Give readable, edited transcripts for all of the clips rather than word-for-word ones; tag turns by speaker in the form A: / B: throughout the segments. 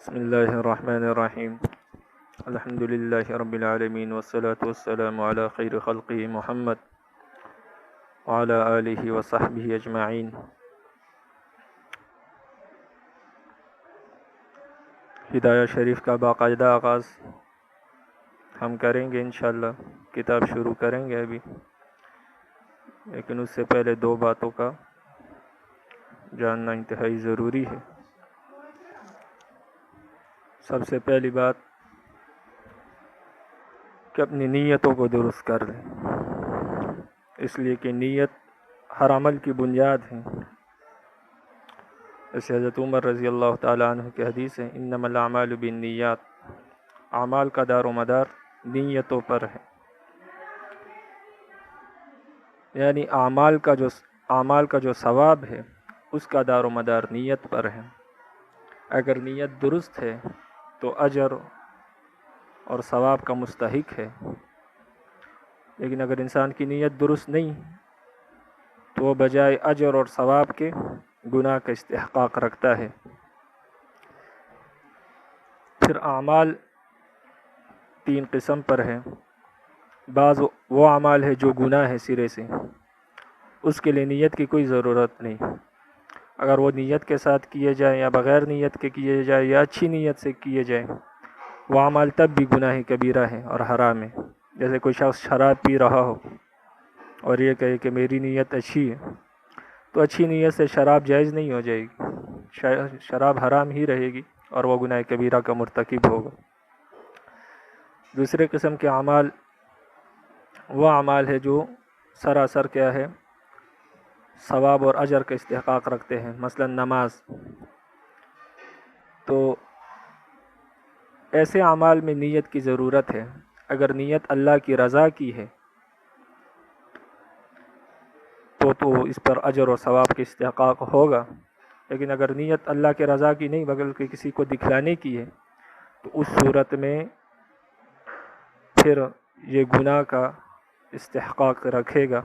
A: بسم الله الرحمن الرحيم. الحمد لله رب العالمين والصلاة والسلام على خير خلقه محمد وعلى آله وصحبه أجمعين. ہدایہ شریف کا باقاعدہ آغاز ہم کریں گے انشاءاللہ. کتاب شروع کریں گے ابھی، لیکن اس سے پہلے دو باتوں کا جاننا انتہائی ضروری ہے. سب سے پہلی بات کہ اپنی نیتوں کو درست کر لیں، اس لیے کہ نیت ہر عمل کی بنیاد ہے. جیسے حضرت عمر رضی اللہ تعالیٰ عنہ کی حدیث ہے، انما الاعمال بالنیات، اعمال کا دار و مدار نیتوں پر ہے. یعنی اعمال کا جو ثواب ہے اس کا دار و مدار نیت پر ہے. اگر نیت درست ہے تو اجر اور ثواب کا مستحق ہے، لیکن اگر انسان کی نیت درست نہیں تو وہ بجائے اجر اور ثواب کے گناہ کا استحقاق رکھتا ہے. پھر اعمال تین قسم پر ہیں. بعض وہ اعمال ہے جو گناہ ہے سرے سے، اس کے لیے نیت کی کوئی ضرورت نہیں. اگر وہ نیت کے ساتھ کیے جائیں یا بغیر نیت کے کیے جائیں یا اچھی نیت سے کیے جائیں، وہ اعمال تب بھی گناہ کبیرہ ہے اور حرام ہے. جیسے کوئی شخص شراب پی رہا ہو اور یہ کہے کہ میری نیت اچھی ہے، تو اچھی نیت سے شراب جائز نہیں ہو جائے گی، شراب حرام ہی رہے گی اور وہ گناہ کبیرہ کا مرتکب ہوگا. دوسرے قسم کے اعمال وہ اعمال ہے جو سراسر کیا ہے، ثواب اور اجر کا استحقاق رکھتے ہیں. مثلا نماز، تو ایسے اعمال میں نیت کی ضرورت ہے. اگر نیت اللہ کی رضا کی ہے تو اس پر اجر اور ثواب کا استحقاق ہوگا. لیکن اگر نیت اللہ کے رضا کی نہیں بلکہ کسی کو دکھلانے کی ہے تو اس صورت میں پھر یہ گناہ کا استحقاق رکھے گا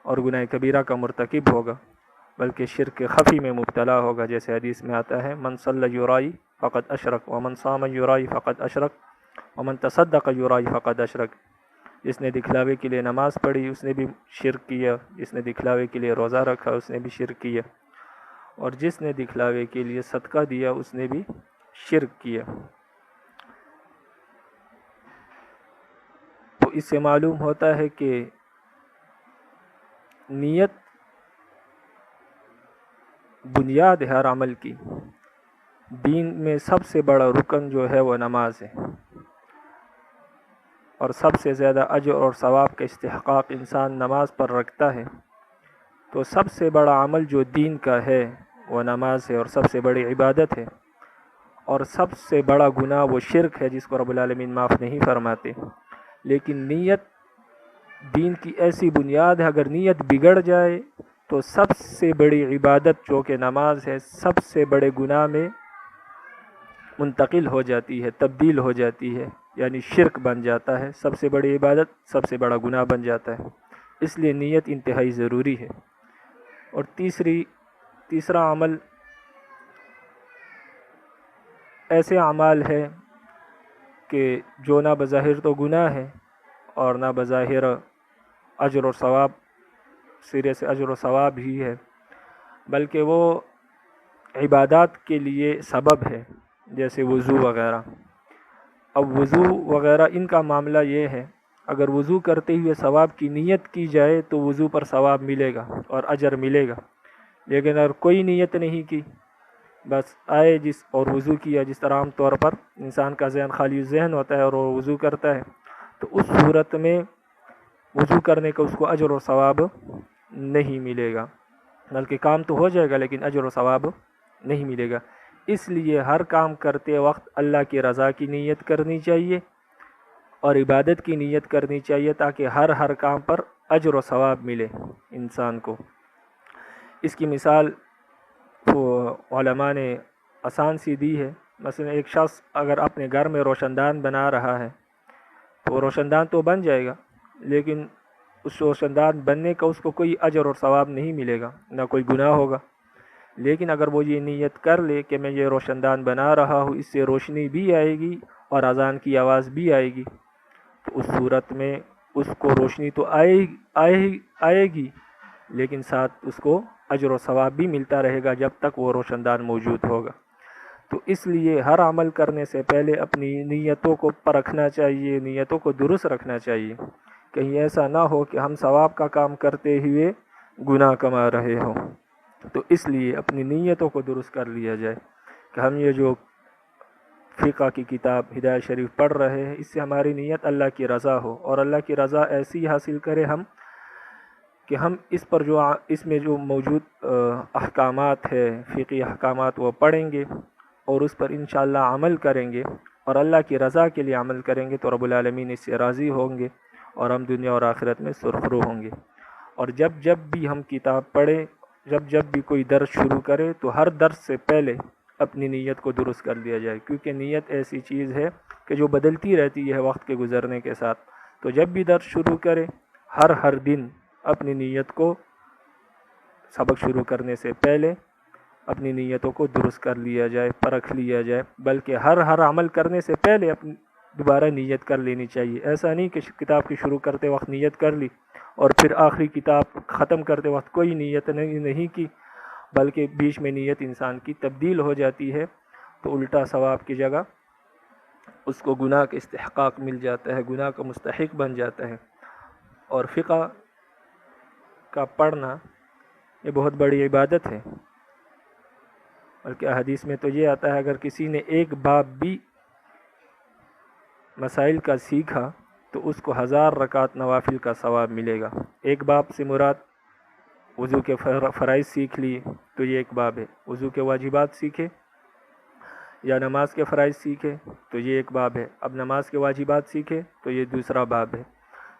A: اور گناہ کبیرہ کا مرتکب ہوگا، بلکہ شرک خفی میں مبتلا ہوگا. جیسے حدیث میں آتا ہے، من صلی یرائی فقد اشرک ومن صام یرائی فقد اشرک ومن تصدق یرائی فقد اشرک. جس نے دکھلاوے کے لیے نماز پڑھی اس نے بھی شرک کیا، جس نے دکھلاوے کے لیے روزہ رکھا اس نے بھی شرک کیا، اور جس نے دکھلاوے کے لیے صدقہ دیا اس نے بھی شرک کیا. تو اس سے معلوم ہوتا ہے کہ نیت بنیاد ہے ہر عمل کی. دین میں سب سے بڑا رکن جو ہے وہ نماز ہے، اور سب سے زیادہ اجر اور ثواب کا استحقاق انسان نماز پر رکھتا ہے. تو سب سے بڑا عمل جو دین کا ہے وہ نماز ہے، اور سب سے بڑی عبادت ہے. اور سب سے بڑا گناہ وہ شرک ہے جس کو رب العالمین معاف نہیں فرماتے. لیکن نیت دین کی ایسی بنیاد ہے، اگر نیت بگڑ جائے تو سب سے بڑی عبادت جو کہ نماز ہے سب سے بڑے گناہ میں منتقل ہو جاتی ہے، تبدیل ہو جاتی ہے، یعنی شرک بن جاتا ہے. سب سے بڑی عبادت سب سے بڑا گناہ بن جاتا ہے. اس لیے نیت انتہائی ضروری ہے. اور تیسرا عمل ایسے اعمال ہے کہ جو نہ بظاہر تو گناہ ہے اور نہ بظاہر اجر و ثواب، سرے سے اجر و ثواب ہی ہے، بلکہ وہ عبادات کے لیے سبب ہے، جیسے وضو وغیرہ. اب وضو وغیرہ ان کا معاملہ یہ ہے، اگر وضو کرتے ہوئے ثواب کی نیت کی جائے تو وضو پر ثواب ملے گا اور اجر ملے گا. لیکن اگر کوئی نیت نہیں کی، بس آئے اور وضو کیا، جس طرح عام طور پر انسان کا ذہن خالی ذہن ہوتا ہے اور وہ وضو کرتا ہے، تو اس صورت میں وضو کرنے کا اس کو اجر و ثواب نہیں ملے گا، بلکہ کام تو ہو جائے گا لیکن اجر و ثواب نہیں ملے گا. اس لیے ہر کام کرتے وقت اللہ کی رضا کی نیت کرنی چاہیے اور عبادت کی نیت کرنی چاہیے، تاکہ ہر کام پر اجر و ثواب ملے انسان کو. اس کی مثال علماء نے آسان سی دی ہے. مثلا ایک شخص اگر اپنے گھر میں روشن دان بنا رہا ہے تو روشن دان تو بن جائے گا، لیکن اس روشن دان بننے کا اس کو کوئی اجر اور ثواب نہیں ملے گا، نہ کوئی گناہ ہوگا. لیکن اگر وہ یہ نیت کر لے کہ میں یہ روشن دان بنا رہا ہوں، اس سے روشنی بھی آئے گی اور اذان کی آواز بھی آئے گی، تو اس صورت میں اس کو روشنی تو آئے گی، لیکن ساتھ اس کو اجر و ثواب بھی ملتا رہے گا جب تک وہ روشن دان موجود ہوگا۔ تو اس لیے ہر عمل کرنے سے پہلے اپنی نیتوں کو پرکھنا چاہیے، نیتوں کو درست رکھنا چاہیے، کہیں ایسا نہ ہو کہ ہم ثواب کا کام کرتے ہوئے گناہ کما رہے ہوں۔ تو اس لیے اپنی نیتوں کو درست کر لیا جائے کہ ہم یہ جو فقہ کی کتاب ہدایت شریف پڑھ رہے ہیں، اس سے ہماری نیت اللہ کی رضا ہو، اور اللہ کی رضا ایسی حاصل کرے ہم کہ ہم اس میں جو موجود احکامات ہے، فقہی احکامات، وہ پڑھیں گے اور اس پر انشاءاللہ عمل کریں گے، اور اللہ کی رضا کے لیے عمل کریں گے تو رب العالمین اس سے راضی ہوں گے اور ہم دنیا اور آخرت میں سرخرو ہوں گے۔ اور جب بھی ہم کتاب پڑھیں، جب بھی کوئی درس شروع کرے، تو ہر درس سے پہلے اپنی نیت کو درست کر لیا جائے، کیونکہ نیت ایسی چیز ہے کہ جو بدلتی رہتی ہے وقت کے گزرنے کے ساتھ۔ تو جب بھی درس شروع کرے، ہر دن اپنی نیت کو، سبق شروع کرنے سے پہلے اپنی نیتوں کو درست کر لیا جائے، پرکھ لیا جائے، بلکہ ہر عمل کرنے سے پہلے اپنی دوبارہ نیت کر لینی چاہیے۔ ایسا نہیں کہ کتاب کی شروع کرتے وقت نیت کر لی اور پھر آخری کتاب ختم کرتے وقت کوئی نیت نہیں کی، بلکہ بیچ میں نیت انسان کی تبدیل ہو جاتی ہے تو الٹا ثواب کی جگہ اس کو گناہ کا استحقاق مل جاتا ہے، گناہ کا مستحق بن جاتا ہے۔ اور فقہ کا پڑھنا یہ بہت بڑی عبادت ہے، بلکہ حدیث میں تو یہ آتا ہے اگر کسی نے ایک باب بھی مسائل کا سیکھا تو اس کو 1000 رکعت نوافل کا ثواب ملے گا۔ ایک باب سے مراد وضو کے فرائض سیکھ لیے تو یہ ایک باب ہے، وضو کے واجبات سیکھے یا نماز کے فرائض سیکھے تو یہ ایک باب ہے، اب نماز کے واجبات سیکھے تو یہ دوسرا باب ہے۔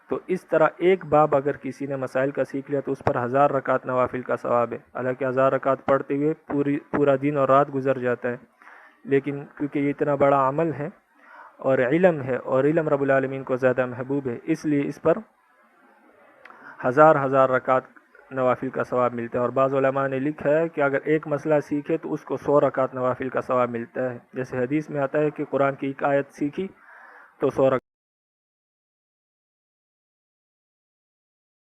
A: تو اس طرح ایک باب اگر کسی نے مسائل کا سیکھ لیا تو اس پر 1000 رکعت نوافل کا ثواب ہے۔ حالانکہ 1000 رکعت پڑھتے ہوئے پورا دن اور رات گزر جاتا ہے، لیکن کیونکہ یہ اتنا بڑا عمل ہے اور علم ہے، اور علم رب العالمین کو زیادہ محبوب ہے، اس لیے اس پر 1000 رکعت نوافل کا ثواب ملتا ہے۔ اور بعض علماء نے لکھا ہے کہ اگر ایک مسئلہ سیکھے تو اس کو 100 رکعت نوافل کا ثواب ملتا ہے، جیسے حدیث میں آتا ہے کہ قرآن کی ایک آیت سیکھی تو 100 رکعت